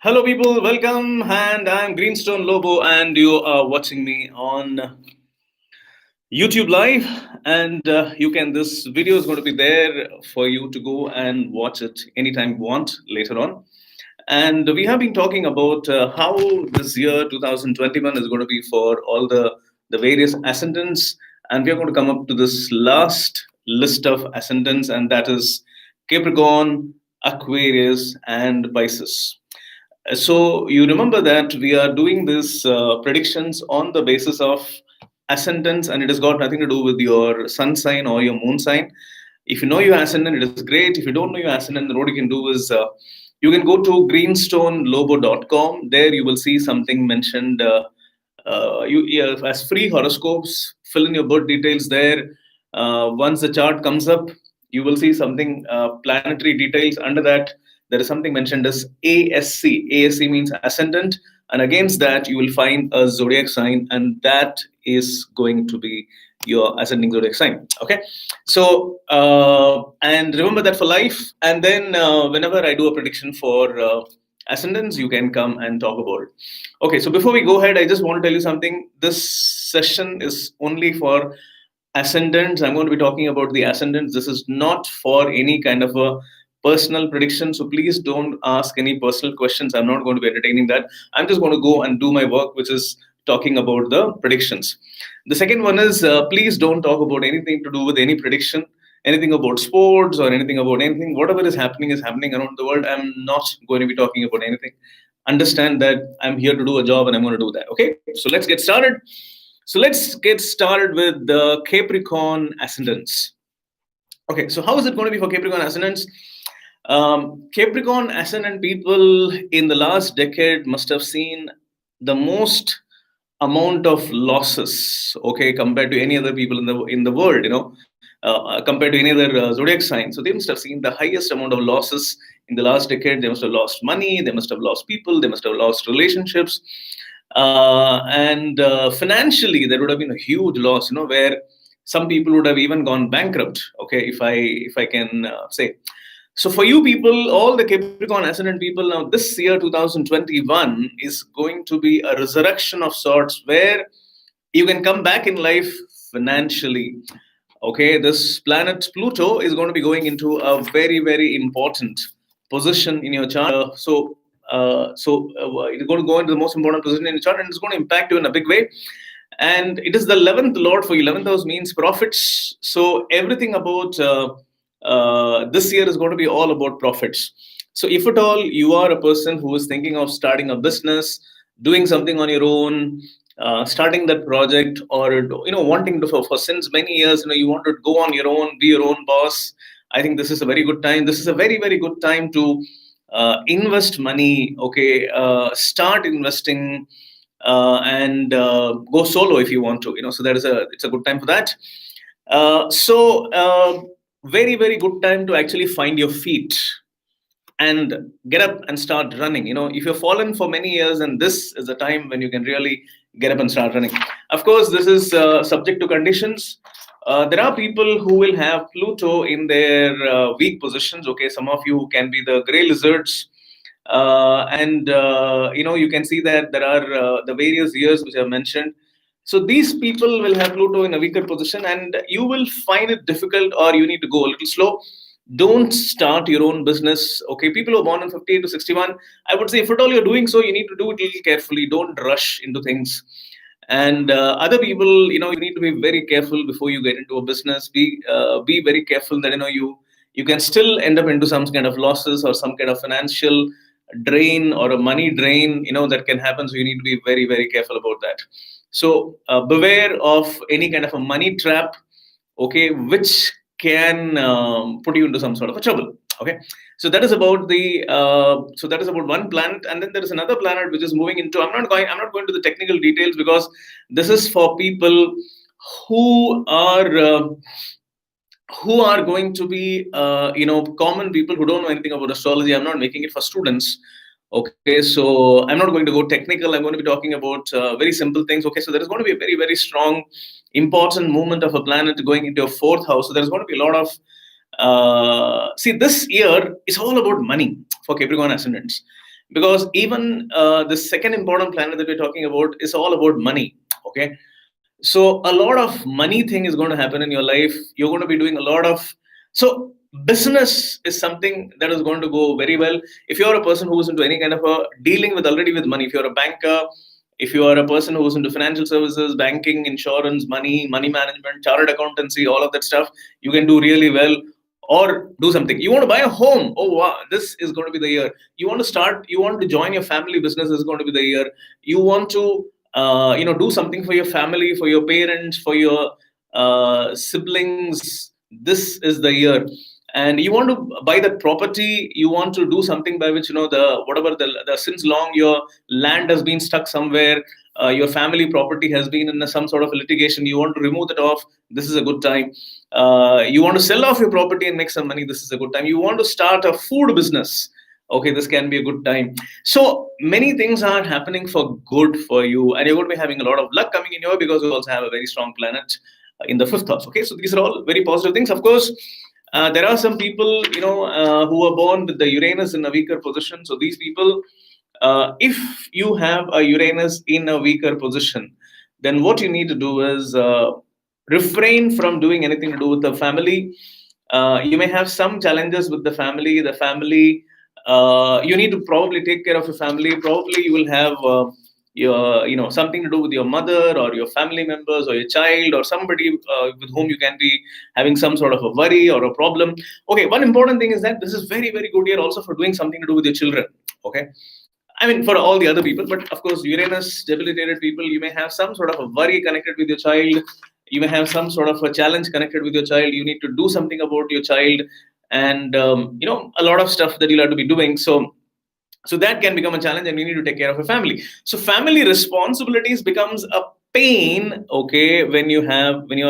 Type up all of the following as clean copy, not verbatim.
Hello, people. Welcome, and I'm Greenstone Lobo, and you are watching me on YouTube Live. And you can. This video is going to be there for you to go and watch it anytime you want later on. And we have been talking about how this year 2021 is going to be for all the various ascendants, and we are going to come up to this last list of ascendants, and that is Capricorn, Aquarius, and Pisces. So you remember that we are doing this predictions on the basis of ascendants, and it has got nothing to do with your sun sign or your moon sign. If you know your ascendant, it is great. If you don't know your ascendant, then what you can do is you can go to greenstonelobo.com. There you will see something mentioned as free horoscopes. Fill in your birth details there. Once the chart comes up, you will see something planetary details. Under that, there is something mentioned as ASC. ASC means ascendant, and against that, you will find a zodiac sign, and that is going to be your ascending zodiac sign. Okay, so and remember that for life. And then whenever I do a prediction for ascendants, you can come and talk about it. Okay, so before we go ahead, I just want to tell you something. This session is only for ascendants. I'm going to be talking about the ascendants. This is not for any kind of a personal prediction, so please don't ask any personal questions. I'm not going to be entertaining that. I'm just going to go and do my work, which is talking about the predictions. The second one is please don't talk about anything to do with any prediction, anything about sports or anything about anything. Whatever is happening around the world. I'm not going to be talking about anything. Understand that I'm here to do a job and I'm going to do that. Okay, so let's get started. So let's get started with the Capricorn ascendants. Okay, so how is it going to be for Capricorn ascendants? Capricorn ascendant people in the last decade must have seen the most amount of losses, okay, compared to any other people in the world, compared to any other zodiac sign. So they must have seen the highest amount of losses in the last decade. They must have lost money, they must have lost people, they must have lost relationships, and financially there would have been a huge loss, where some people would have even gone bankrupt. Okay, if I can say. So for you people, all the Capricorn ascendant people, now this year 2021 is going to be a resurrection of sorts where you can come back in life financially. Okay, this planet Pluto is going to be going into a very, very important position in your chart. It's going to go into the most important position in your chart, and it's going to impact you in a big way. And it is the 11th Lord for you. 11th house means profits. So everything about this year is going to be all about profits. So if at all you are a person who is thinking of starting a business, doing something on your own, starting that project, or wanting to for since many years, you want to go on your own, be your own boss, I think this is a very good time. This is a very, very good time to invest money. Okay, start investing and go solo if you want to. So it's a good time for that. Very, very good time to actually find your feet and get up and start running. If you've fallen for many years, and this is the time when you can really get up and start running. Of course, this is subject to conditions. There are people who will have Pluto in their weak positions. Okay, some of you can be the gray lizards. You can see that there are the various years which I've mentioned. So these people will have Pluto in a weaker position, and you will find it difficult, or you need to go a little slow. Don't start your own business. Okay, people who are born in 58 to 61, I would say if at all you're doing so, you need to do it a little carefully. Don't rush into things. And other people, you need to be very careful before you get into a business. Be very careful that you can still end up into some kind of losses or some kind of financial drain or a money drain, that can happen. So you need to be very, very careful about that. So beware of any kind of a money trap, okay, which can put you into some sort of a trouble. Okay, so that is about one planet, and then there is another planet which is moving into. I'm not going to the technical details, because this is for people who are going to be common people who don't know anything about astrology. I'm not making it for students. Okay, so I'm not going to go technical. I'm going to be talking about very simple things. Okay, so there is going to be a very, very strong, important movement of a planet going into a fourth house. So there's going to be a lot of this year is all about money for Capricorn ascendants. because even the second important planet that we're talking about is all about money. Okay, so a lot of money thing is going to happen in your life. You're going to be doing a lot of, so business is something that is going to go very well. If you're a person who's into any kind of a dealing with already with money, if you're a banker, if you are a person who's into financial services, banking, insurance, money management, chartered accountancy, all of that stuff, you can do really well. Or do something. You want to buy a home. Oh wow, this is going to be the year. You want to join your family business, is going to be the year. You want to do something for your family, for your parents, for your siblings. This is the year. And you want to buy that property. You want to do something by which, the whatever the since long your land has been stuck somewhere, your family property has been in some sort of litigation. You want to remove that off. This is a good time. You want to sell off your property and make some money. This is a good time. You want to start a food business. Okay, this can be a good time. So many things are happening for good for you, and you're going to be having a lot of luck coming in here, because you also have a very strong planet in the fifth house. Okay, so these are all very positive things. Of course, there are some people, who are born with the Uranus in a weaker position. So these people, if you have a Uranus in a weaker position, then what you need to do is refrain from doing anything to do with the family. You may have some challenges with the family. You need to probably take care of your family. Probably you will have something to do with your mother or your family members or your child or somebody with whom you can be having some sort of a worry or a problem. Okay, one important thing is that this is very, very good year also for doing something to do with your children. Okay, I mean, for all the other people, but of course, Uranus debilitated people, you may have some sort of a worry connected with your child. You may have some sort of a challenge connected with your child. You need to do something about your child, and a lot of stuff that you'll have to be doing. So that can become a challenge, and you need to take care of your family. So family responsibilities becomes a pain. Okay, when you have when you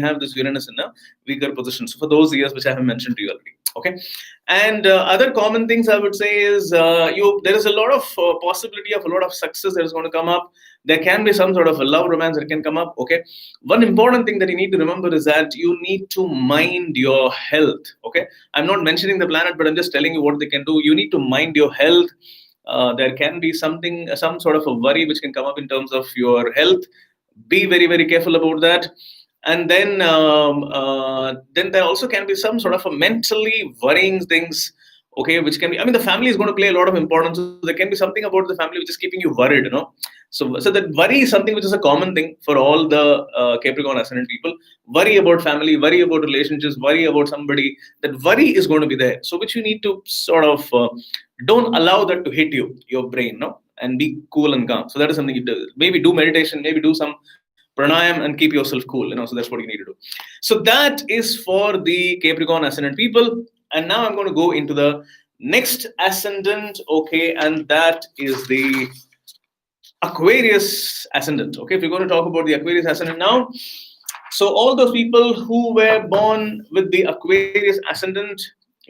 have this Uranus in a weaker position. So for those years which I have mentioned to you already. Okay, and other common things I would say is there is a lot of possibility of a lot of success that is going to come up. There can be some sort of a love romance that can come up. Okay, one important thing that you need to remember is that you need to mind your health. Okay, I'm not mentioning the planet, but I'm just telling you what they can do. You need to mind your health. There can be some sort of a worry which can come up in terms of your health. Be very, very careful about that. And then there also can be some sort of a mentally worrying things. Okay, which can be, I mean, the family is going to play a lot of importance. So there can be something about the family which is keeping you worried. So that worry is something which is a common thing for all the Capricorn Ascendant people. Worry about family, worry about relationships, worry about somebody. That worry is going to be there. So which you need to sort of don't allow that to hit your brain, and be cool and calm. So that is something you do. Maybe do meditation, maybe do some pranayam and keep yourself cool. So that's what you need to do. So that is for the Capricorn Ascendant people. And now I'm going to go into the next ascendant. Okay, and that is the Aquarius Ascendant. Okay, if we're going to talk about the Aquarius Ascendant now. So all those people who were born with the Aquarius Ascendant,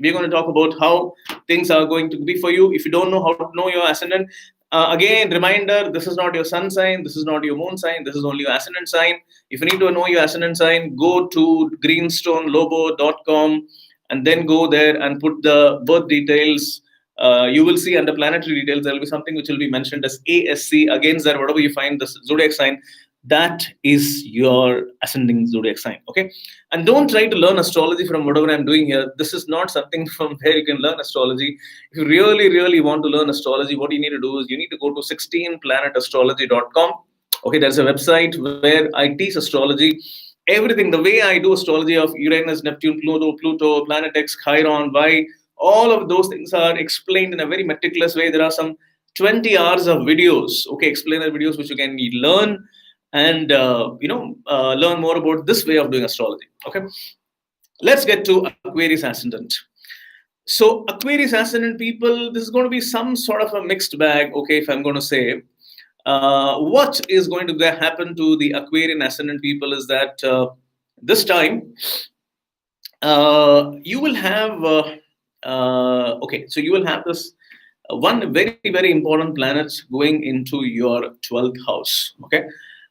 we're going to talk about how things are going to be for you. If you don't know how to know your ascendant, again, reminder, this is not your sun sign, this is not your moon sign, this is only your ascendant sign. If you need to know your ascendant sign, go to greenstonelobo.com and then go there and put the birth details. You will see under planetary details, there will be something which will be mentioned as ASC. Against that, whatever you find, the zodiac sign, that is your ascending zodiac sign. Okay, and don't try to learn astrology from whatever I'm doing here. This is not something from where you can learn astrology. If you really, really want to learn astrology, what you need to do is you need to go to 16planetastrology.com. Okay, there's a website where I teach astrology. Everything, the way I do astrology of Uranus, Neptune, Pluto, Planet X, Chiron, Y, all of those things are explained in a very meticulous way. There are some 20 hours of videos, okay, explainer videos, which you can learn and learn more about this way of doing astrology. Okay, let's get to Aquarius Ascendant. So Aquarius Ascendant people, this is going to be some sort of a mixed bag. Okay, if I'm going to say what is going to happen to the Aquarian Ascendant people is that this time you will have so you will have this one very, very important planet going into your 12th house. Okay,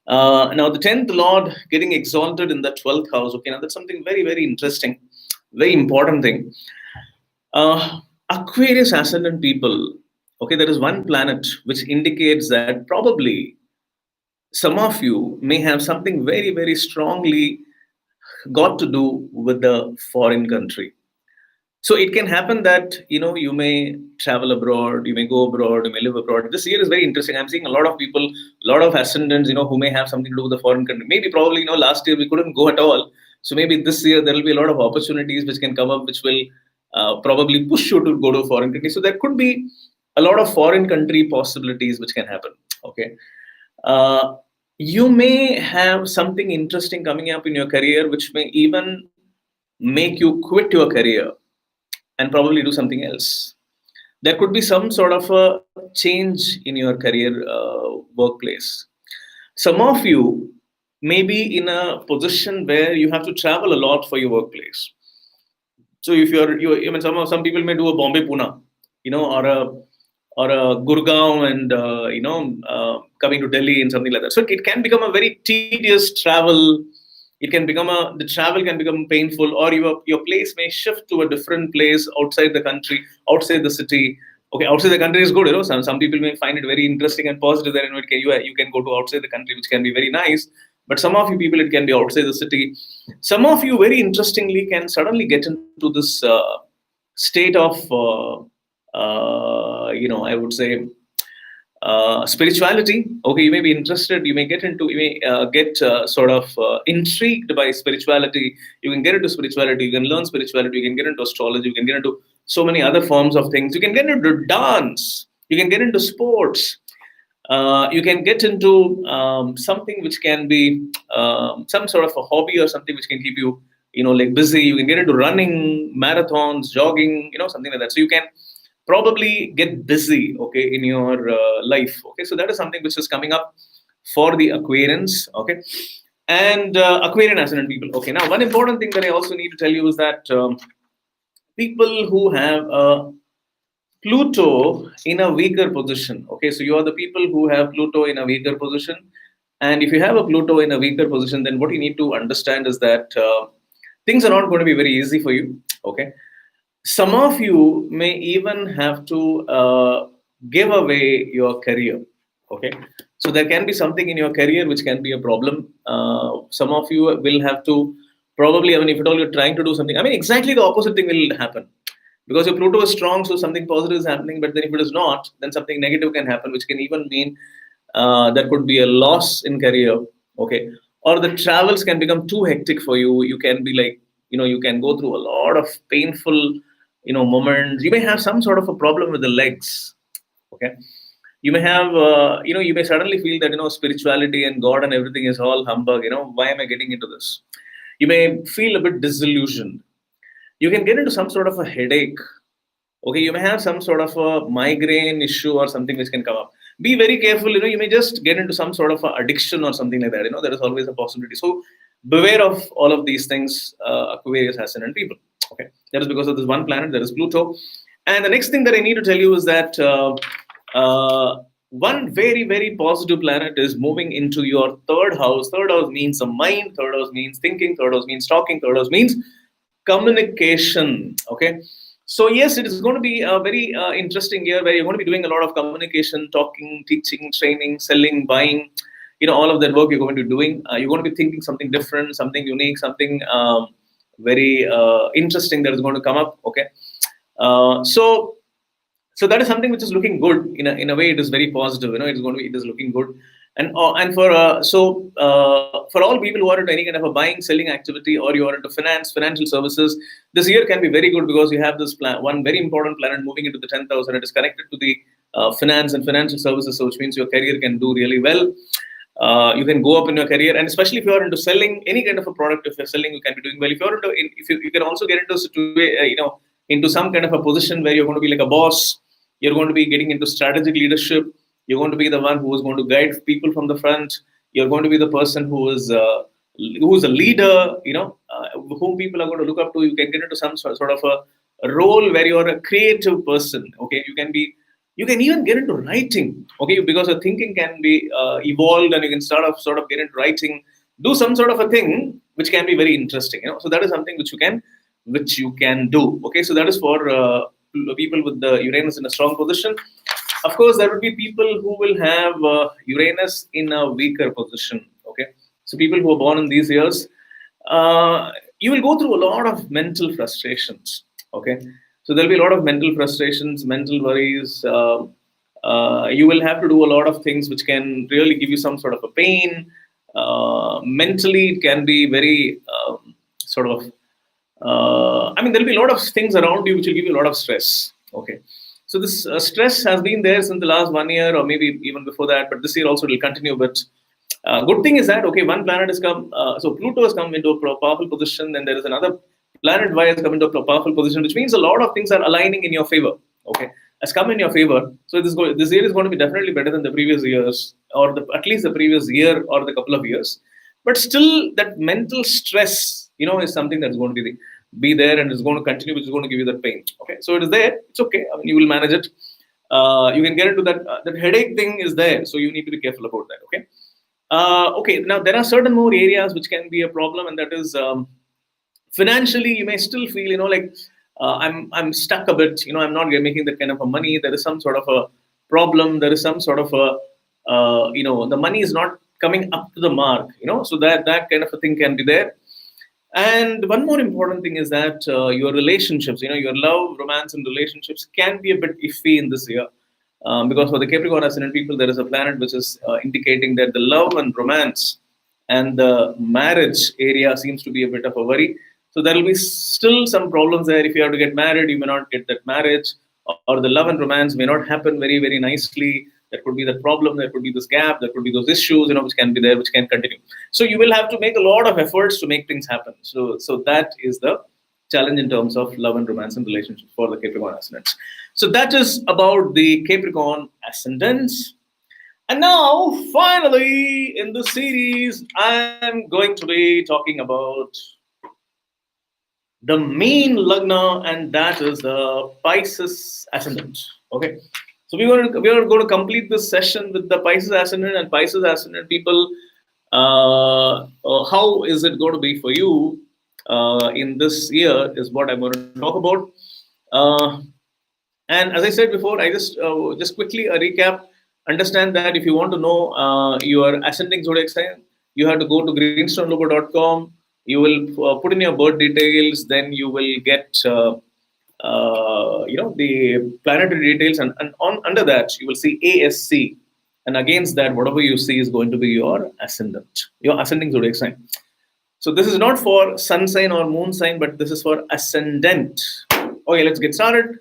now the 10th lord getting exalted in the 12th house. Okay, now that's something very, very interesting, very important thing. Aquarius Ascendant people, Okay, there is one planet which indicates that probably some of you may have something very, very strongly got to do with the foreign country. So it can happen that you may travel abroad, you may go abroad, you may live abroad. This year is very interesting. I'm seeing a lot of people, a lot of ascendants, who may have something to do with the foreign country. Maybe probably last year we couldn't go at all. So maybe this year there will be a lot of opportunities which can come up, which will probably push you to go to a foreign country. So there could be a lot of foreign country possibilities which can happen. Okay. Uh, you may have something interesting coming up in your career, which may even make you quit your career and probably do something else. There could be some sort of a change in your career workplace. Some of you may be in a position where you have to travel a lot for your workplace. So if I mean, some people may do a Bombay Pune, or a Gurgaon and coming to Delhi and something like that. So it can become a very tedious travel. It can become the travel can become painful, or your place may shift to a different place outside the country, outside the city. Okay, outside the country is good. Some people may find it very interesting and positive that you can go to outside the country, which can be very nice. But some of you people, it can be outside the city. Some of you, very interestingly, can suddenly get into this state of I would say spirituality. Okay, you may be interested, you may get sort of intrigued by spirituality. You can get into spirituality, you can learn spirituality, you can get into astrology, you can get into so many other forms of things. You can get into dance, you can get into sports, you can get into something which can be some sort of a hobby or something which can keep you like busy. You can get into running, marathons, jogging, something like that. So you can probably get busy, okay, in your life. Okay, so that is something which is coming up for the Aquarians. Okay, and Aquarian ascendant people. Okay, now one important thing that I also need to tell you is that people who have Pluto in a weaker position. Okay, so you are the people who have Pluto in a weaker position. And if you have a Pluto in a weaker position, then what you need to understand is that things are not going to be very easy for you. Okay, some of you may even have to give away your career. Okay, so there can be something in your career which can be a problem. Some of you will have to probably, I mean, if at all you're trying to do something, I mean, exactly the opposite thing will happen because your Pluto is strong, so something positive is happening. But then if it is not, then something negative can happen, which can even mean there could be a loss in career. Okay, or the travels can become too hectic for you. You can be like, you can go through a lot of painful, moments. You may have some sort of a problem with the legs. Okay, you may have, you may suddenly feel that spirituality and God and everything is all humbug. Why am I getting into this? You may feel a bit disillusioned. You can get into some sort of a headache. Okay, you may have some sort of a migraine issue or something which can come up. Be very careful. You may just get into some sort of a addiction or something like that. There is always a possibility. So beware of all of these things, Aquarius ascendant people. Okay, that is because of this one planet, that is Pluto. And the next thing that I need to tell you is that one very, very positive planet is moving into your third house. Third house means the mind, third house means thinking, third house means talking, third house means communication. Okay, so yes, it is going to be a very interesting year where you're going to be doing a lot of communication, talking, teaching, training, selling, buying. All of that work you're going to be doing. You're going to be thinking something different, something unique, something very interesting that is going to come up. Okay, so that is something which is looking good in a way. It is very positive. It is looking good. And for all people who are into any kind of a buying, selling activity, or you are into financial services, this year can be very good because you have this one very important planet moving into the 10th house, and it is connected to the finance and financial services, so which means your career can do really well. You can go up in your career, and especially if you are into selling any kind of a product, if you're selling, you can be doing well. If you're into, if you can also get into some kind of a position where you're going to be like a boss. You're going to be getting into strategic leadership. You're going to be the one who is going to guide people from the front. You're going to be the person who is a leader. Whom people are going to look up to. You can get into some sort of a role where you're a creative person. Okay, you can even get into writing. Okay, because your thinking can be evolved, and you can sort of get into writing. Do some sort of a thing which can be very interesting. So that is something which you can do. Okay, so that is for people with the Uranus in a strong position. Of course, there will be people who will have Uranus in a weaker position. Okay, so people who are born in these years, you will go through a lot of mental frustrations. Okay, so there'll be a lot of mental frustrations, mental worries. You will have to do a lot of things which can really give you some sort of a pain. Mentally, it can be very sort of I mean, there'll be a lot of things around you which will give you a lot of stress. Okay. So this stress has been there since the last 1 year or maybe even before that, but this year also it will continue. But good thing is that, okay, one planet has come, so Pluto has come into a powerful position, then there is another planet Y has come into a powerful position, which means a lot of things are aligning in your favor. Okay. Has come in your favor. So this year is going to be definitely better than the previous years, or at least the previous year or the couple of years. But still, that mental stress, is something that's going to be there and is going to continue, which is going to give you that pain. Okay, so it is there. It's okay. I mean, you will manage it. You can get into that. That headache thing is there, so you need to be careful about that. Okay. Okay. Now there are certain more areas which can be a problem, and that is financially. You may still feel, like I'm stuck a bit. I'm not making that kind of a money. There is some sort of a problem. There is some sort of a the money is not coming up to the mark. So that kind of a thing can be there. And one more important thing is that your relationships, your love, romance, and relationships can be a bit iffy in this year. Because for the Capricorn Ascendant people, there is a planet which is indicating that the love and romance and the marriage area seems to be a bit of a worry. So there will be still some problems there. If you have to get married, you may not get that marriage, or the love and romance may not happen very, very nicely. There could be that problem, there could be this gap, there could be those issues, which can be there, which can continue. So you will have to make a lot of efforts to make things happen. So that is the challenge in terms of love and romance and relationships for the Capricorn Ascendants. So that is about the Capricorn Ascendants. And now, finally, in this series, I'm going to be talking about the main Lagna, and that is the Pisces Ascendant. Okay. So we are going to complete this session with the Pisces Ascendant and Pisces Ascendant people. How is it going to be for you in this year is what I'm going to talk about. And as I said before, I just quickly a recap. Understand that if you want to know your ascending zodiac sign, you have to go to greenstonelogo.com. You will put in your birth details, then you will get the planetary details, and under that you will see ASC, and against that whatever you see is going to be your ascendant, your ascending zodiac sign. So this is not for sun sign or moon sign, but this is for ascendant. Okay, let's get started.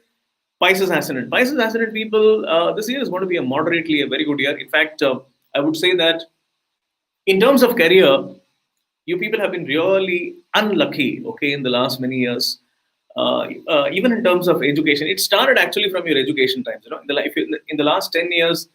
Pisces Ascendant. Pisces Ascendant people, this year is going to be moderately a very good year. In fact, I would say that in terms of career, you people have been really unlucky, okay, in the last many years. Even in terms of education, it started actually from your education times. In the last 10 years,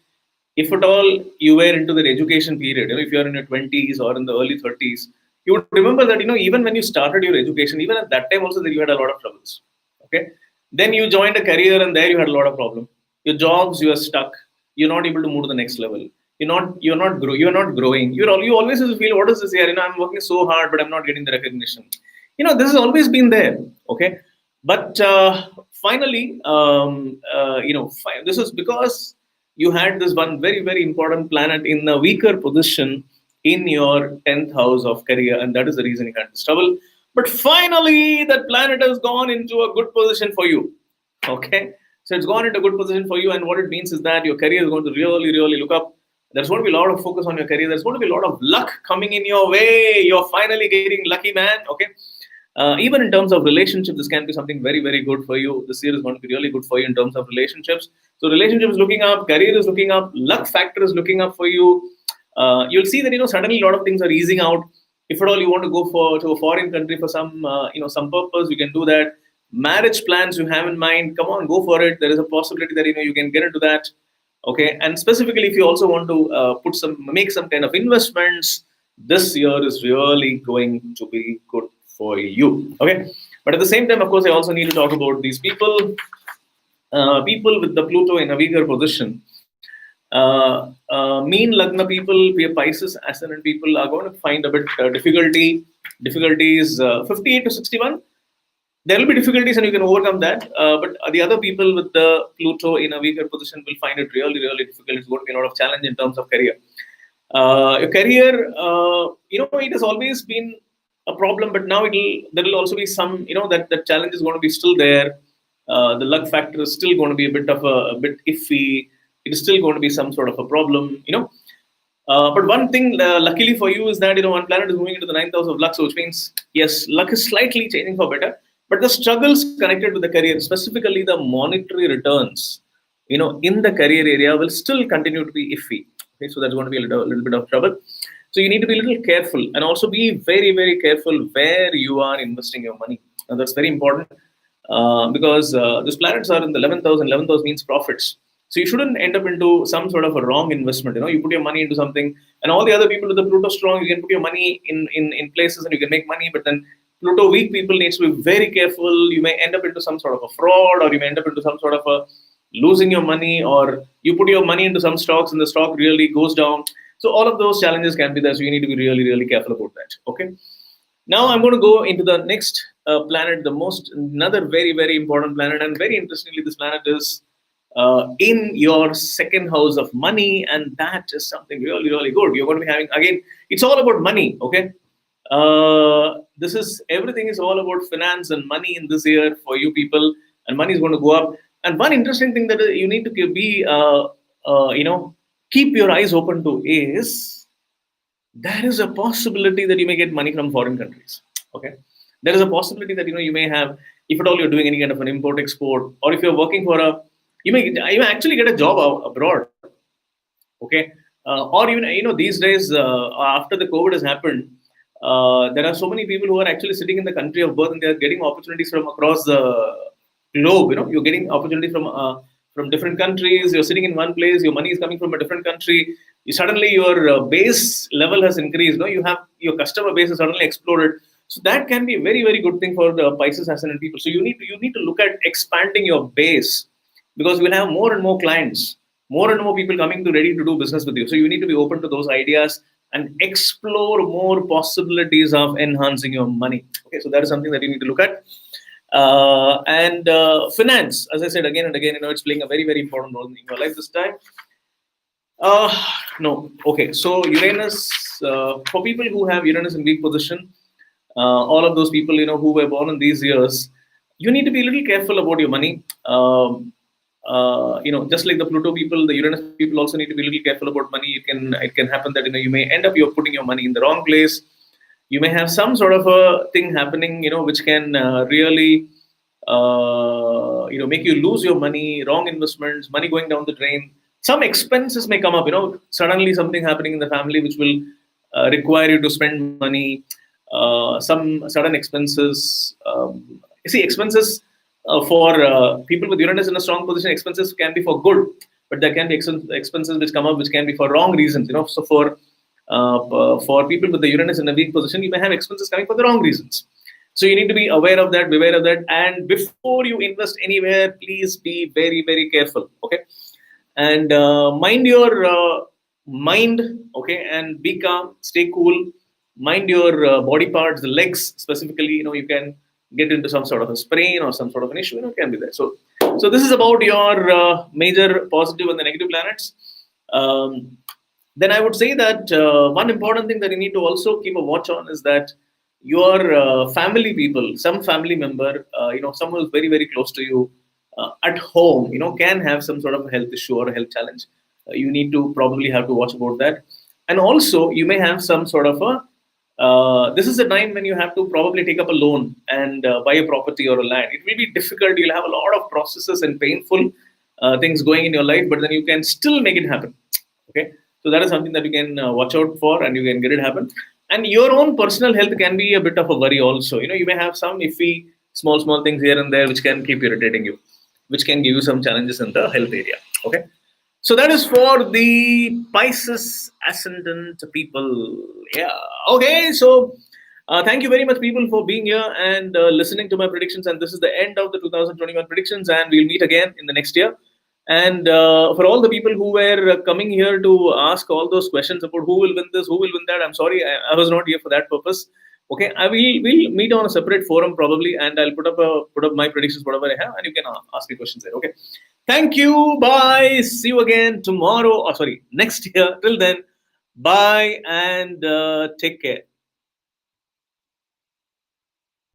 if at all you were into the education period, if you're in your 20s or in the early 30s, you would remember that, even when you started your education, even at that time also, that you had a lot of troubles. Okay. Then you joined a career and there you had a lot of problems. Your jobs, you are stuck. You're not able to move to the next level. You're not growing. You always feel, what is this here? I'm working so hard, but I'm not getting the recognition. This has always been there. Okay. But finally, this is because you had this one very, very important planet in a weaker position in your 10th house of career, and that is the reason you had this trouble. But finally, that planet has gone into a good position for you. Okay, so it's gone into a good position for you, and what it means is that your career is going to really, really look up. There's going to be a lot of focus on your career. There's going to be a lot of luck coming in your way. You're finally getting lucky, man. Okay. Even in terms of relationships, this can be something very, very good for you. This year is going to be really good for you in terms of relationships. So relationships looking up, career is looking up, luck factor is looking up for you. You'll see that suddenly a lot of things are easing out. If at all you want to go to a foreign country for some purpose, you can do that. Marriage plans you have in mind, come on, go for it. There is a possibility that you can get into that. Okay, and specifically if you also want to make some kind of investments, this year is really going to be good for you. Okay, but at the same time, of course, I also need to talk about these people with the Pluto in a weaker position. Mean Lagna people, Pisces Ascendant people are going to find a bit difficulties. 58 to 61. there will be difficulties and you can overcome that. But the other people with the Pluto in a weaker position will find it really, really difficult. It's going to be a lot of challenge in terms of career. Your career, it has always been a problem, but now there will also be some, that challenge is going to be still there. The luck factor is still going to be a bit iffy. It is still going to be some sort of a problem. But one thing, luckily for you, is that one planet is moving into the ninth house of luck, so which means yes, luck is slightly changing for better. But the struggles connected with the career, specifically the monetary returns, in the career area, will still continue to be iffy. Okay, so that's going to be a little bit of trouble. So you need to be a little careful and also be very, very careful where you are investing your money. And that's very important because these planets are in the 11th house, and 11th house means profits. So you shouldn't end up into some sort of a wrong investment. You put your money into something, and all the other people with the Pluto strong, you can put your money in places and you can make money. But then Pluto weak people needs to be very careful. You may end up into some sort of a fraud, or you may end up into some sort of a losing your money, or you put your money into some stocks and the stock really goes down. So all of those challenges can be there. So you need to be really, really careful about that. Okay. Now I'm going to go into the next planet, another very, very important planet, and very interestingly, this planet is in your second house of money, and that is something really, really good. You're going to be having, again, it's all about money. Okay. Everything is all about finance and money in this year for you people, and money is going to go up. And one interesting thing that you need to keep your eyes open to is there is a possibility that you may get money from foreign countries. Okay, there is a possibility that you may have, if at all you're doing any kind of an import export, or if you're working for you may actually get a job abroad. Okay, or even these days after the COVID has happened, there are so many people who are actually sitting in the country of birth and they are getting opportunities from across the globe. You're getting opportunities from different countries. You're sitting in one place, your money is coming from a different country. Suddenly your base level has increased. You have your customer base has suddenly exploded. So that can be a very, very good thing for the Pisces Ascendant people. So you need to look at expanding your base, because you will have more and more clients, more and more people coming ready to do business with you. So you need to be open to those ideas and explore more possibilities of enhancing your money. Okay, so that is something that you need to look at. And finance, as I said again and again, it's playing a very, very important role in your life this time. No, okay. So Uranus, for people who have Uranus in weak position, all of those people who were born in these years, you need to be a little careful about your money. Just like the Pluto people, the Uranus people also need to be a little careful about money. It can happen that you may end up putting your money in the wrong place. You may have some sort of a thing happening, which can really, make you lose your money, wrong investments, money going down the drain. Some expenses may come up, suddenly something happening in the family which will require you to spend money. Some sudden expenses. Expenses for people with Uranus in a strong position, expenses can be for good, but there can be expenses which come up which can be for wrong reasons. So for people with the Uranus in a weak position, you may have expenses coming for the wrong reasons. So you need to be aware of that, beware of that. And before you invest anywhere, please be very, very careful. Okay. And mind your mind. Okay. And be calm, stay cool. Mind your body parts, the legs specifically. You can get into some sort of a sprain or some sort of an issue. It can be there. So this is about your major positive and the negative planets. Then I would say that one important thing that you need to also keep a watch on is that your family people, some family member, someone who's very, very close to you at home, can have some sort of a health issue or a health challenge. You need to probably have to watch about that. And also, you may have some sort of this is a time when you have to probably take up a loan and buy a property or a land. It will be difficult. You'll have a lot of processes and painful things going in your life, but then you can still make it happen. Okay. So that is something that you can watch out for, and you can get it happen. And your own personal health can be a bit of a worry also. You may have some iffy, small things here and there which can keep irritating you, which can give you some challenges in the health area. Okay. So that is for the Pisces Ascendant people. Yeah. Okay. So thank you very much, people, for being here and listening to my predictions. And this is the end of the 2021 predictions, and we'll meet again in the next year. And for all the people who were coming here to ask all those questions about who will win this, who will win that, I'm sorry, I was not here for that purpose. Okay, I will meet on a separate forum probably, and I'll put up my predictions, whatever I have, and you can ask me questions there. Okay, thank you. Bye. See you again tomorrow. Oh, sorry, next year. Till then, bye and take care.